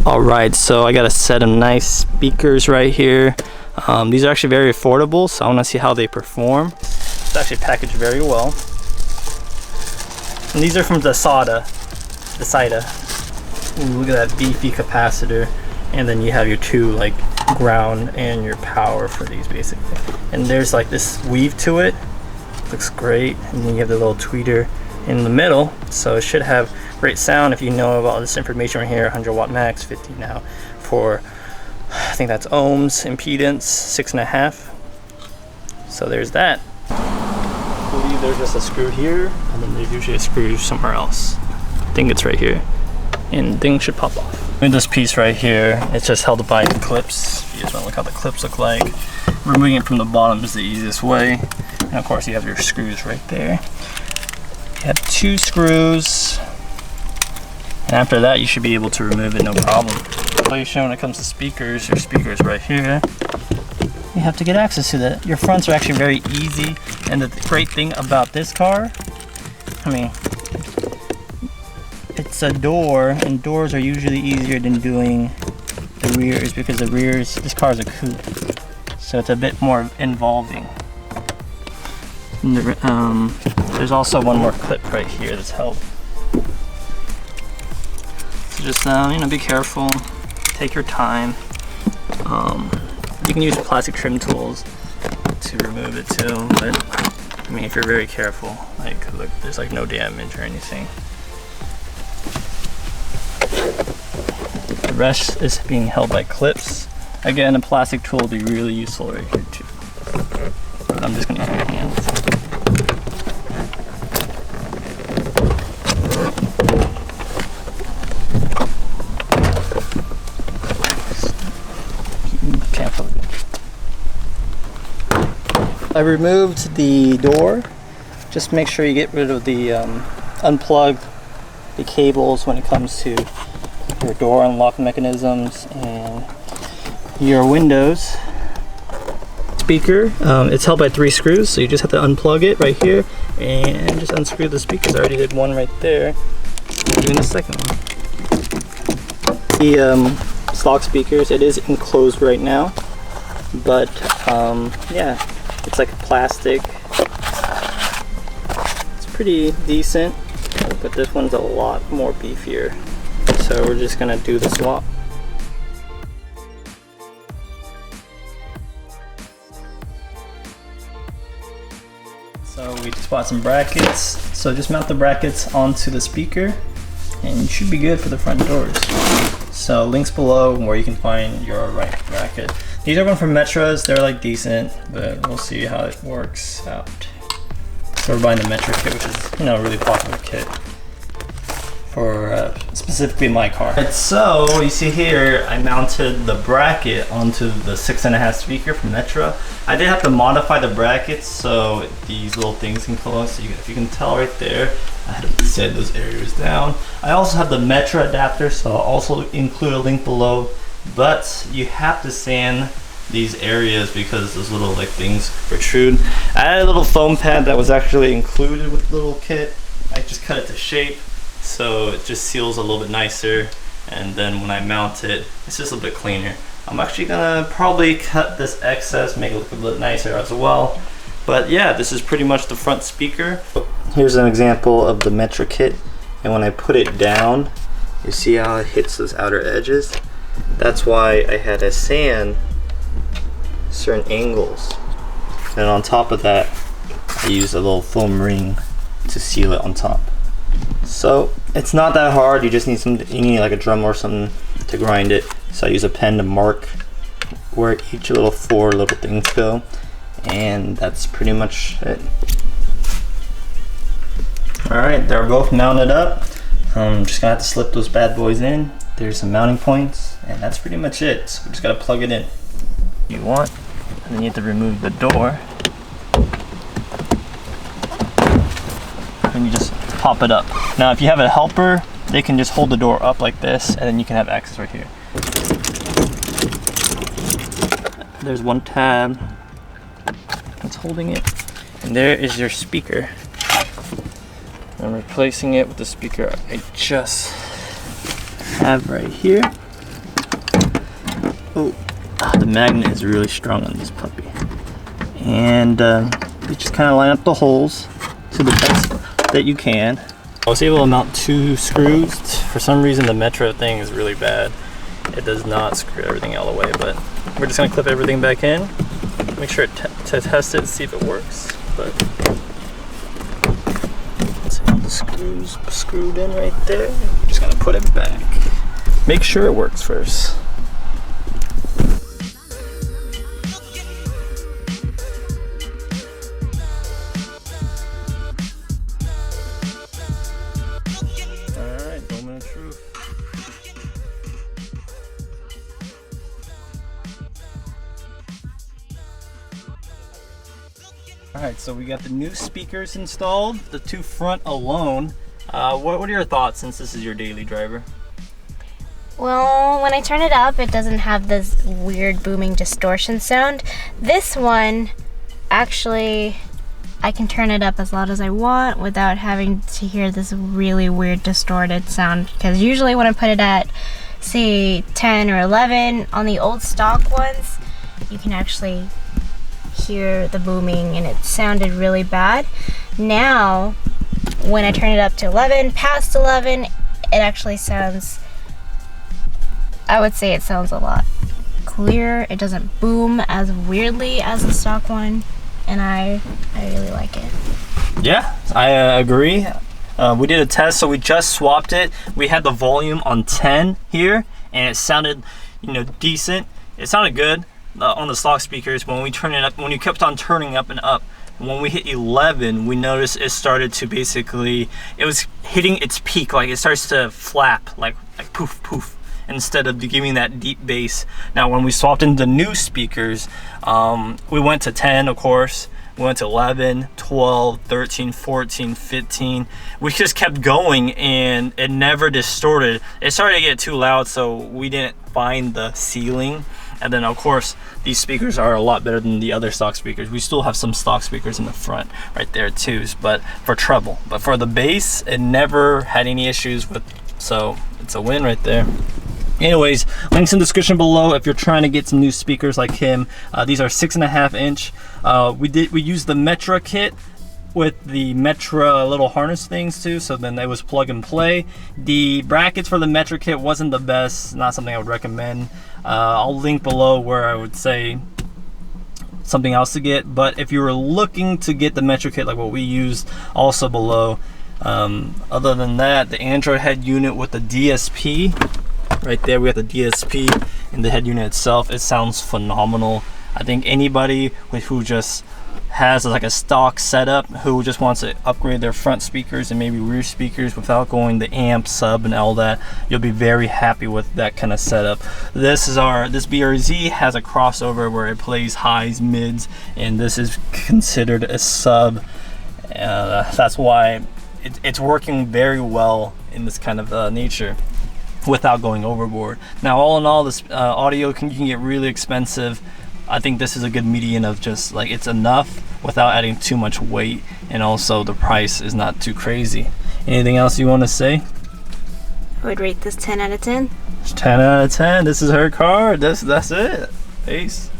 Alright, so I got a set of nice speakers right here. These are actually very affordable, so I want to see how they perform. It's actually packaged very well. And these are from Dasaita. Ooh, look at that beefy capacitor. And then you have your two like ground and your power for these basically. And there's like this weave to it. Looks great. And then you have the little tweeter in the middle, so it should have great sound. If you know about this information right here, 100 watt max, 50 now for, I think that's ohms, impedance 6.5. So there's that. I believe there's just a screw here, and then there's usually a screw somewhere else. I think it's right here, and things should pop off. With this piece right here, it's just held by clips. You just want to look how the clips look like. Removing it from the bottom is the easiest way, and of course you have your screws right there. You have two screws, and after that you should be able to remove it no problem. So when it comes to speakers, your speakers right here, you have to get access to that. Your fronts are actually very easy, and the great thing about this car, I mean, it's a door, and doors are usually easier than doing the rears, because the rears, this car is a coupe, so it's a bit more involving. There's also one more clip right here that's held. So just you know, be careful, take your time. You can use plastic trim tools to remove it too, but I mean, if you're very careful, like look, there's like no damage or anything. The rest is being held by clips. Again, a plastic tool will be really useful right here too. But I'm just gonna use my hands. I removed the door. Just make sure you get rid of the unplug the cables when it comes to your door unlock mechanisms and your windows. Speaker, it's held by 3 screws, so you just have to unplug it right here and just unscrew the speakers. I already did one right there. Doing the second one. The stock speakers, it is enclosed right now, but yeah, it's like plastic. It's pretty decent, but this one's a lot more beefier. So we're just gonna do the swap. So we just bought some brackets. So just mount the brackets onto the speaker and you should be good for the front doors. So links below where you can find your right bracket. These are one from Metras, they're like decent, but we'll see how it works out. So we're buying the Metra kit, which is, you know, a really popular kit for specifically my car. Right, so you see here, I mounted the bracket onto the 6.5 speaker from Metra. I did have to modify the brackets so these little things can close. So if you can tell right there, I had to set those areas down. I also have the Metra adapter, so I'll also include a link below. But you have to sand these areas because those little like things protrude. I had a little foam pad that was actually included with the little kit. I just cut it to shape so it just seals a little bit nicer, and then when I mount it, it's just a bit cleaner. I'm actually gonna probably cut this excess, make it look a bit nicer as well. But yeah, this is pretty much the front speaker. Here's an example of the Metra kit, and when I put it down, you see how it hits those outer edges? That's why I had to sand certain angles. And on top of that, I used a little foam ring to seal it on top. So it's not that hard, you just need you need like a drum or something to grind it. So I use a pen to mark where each little 4 little things go, and that's pretty much it. Alright, they're both mounted up. I'm just gonna have to slip those bad boys in. There's some mounting points, and that's pretty much it. So we just gotta plug it in. You want, and then you have to remove the door. And you just pop it up. Now if you have a helper, they can just hold the door up like this, and then you can have access right here. There's one tab that's holding it, and there is your speaker. I'm replacing it with the speaker I just have right here. Oh, the magnet is really strong on this puppy. And you just kind of line up the holes to the best that you can. I was able to mount 2 screws. For some reason the Metro thing is really bad. It does not screw everything all the way, but we're just gonna clip everything back in. Make sure to test it, see if it works. But let's see, the screws screwed in right there. I'm just gonna put it back. Make sure it works first. Alright, so we got the new speakers installed, the 2 front alone. What are your thoughts since this is your daily driver? Well, when I turn it up, it doesn't have this weird booming distortion sound. This one, actually, I can turn it up as loud as I want without having to hear this really weird distorted sound. Because usually when I put it at, say, 10 or 11, on the old stock ones, you can actually hear the booming and it sounded really bad. Now when I turn it up to 11, past 11, it actually sounds, I would say it sounds a lot clearer. It doesn't boom as weirdly as the stock one, and I really like it. Yeah, I agree. We did a test, so we just swapped it. We had the volume on 10 here and it sounded, you know, decent. It sounded good on the stock speakers, but when we turn it up, when you kept on turning up and up, when we hit 11, we noticed it started to basically, it was hitting its peak, like it starts to flap, like poof poof, instead of giving that deep bass. Now when we swapped into new speakers, we went to 10, of course, we went to 11, 12, 13, 14, 15. We just kept going and it never distorted. It started to get too loud, so we didn't find the ceiling. And then of course these speakers are a lot better than the other stock speakers. We still have some stock speakers in the front right there too, but for treble. But for the bass, it never had any issues with, so it's a win right there. Anyways, links in the description below if you're trying to get some new speakers like him. These are 6.5 inch. We used the Metra kit with the Metra little harness things too, so then it was plug and play. The brackets for the Metra kit wasn't the best, not something I would recommend. I'll link below where I would say something else to get, but if you were looking to get the Metra kit like what we used, also below. Other than that, the Android head unit with the DSP, right there we have the DSP in the head unit itself. It sounds phenomenal. I think anybody who just has like a stock setup, who just wants to upgrade their front speakers and maybe rear speakers without going the amp, sub, and all that, you'll be very happy with that kind of setup. This BRZ has a crossover where it plays highs, mids, and this is considered a sub. That's why it's working very well in this kind of nature without going overboard. Now all in all, this audio you can get really expensive. I think this is a good median of just like, it's enough without adding too much weight, and also the price is not too crazy. Anything else you want to say? I would rate this 10 out of 10. 10 out of 10. This is her car. That's it. Peace.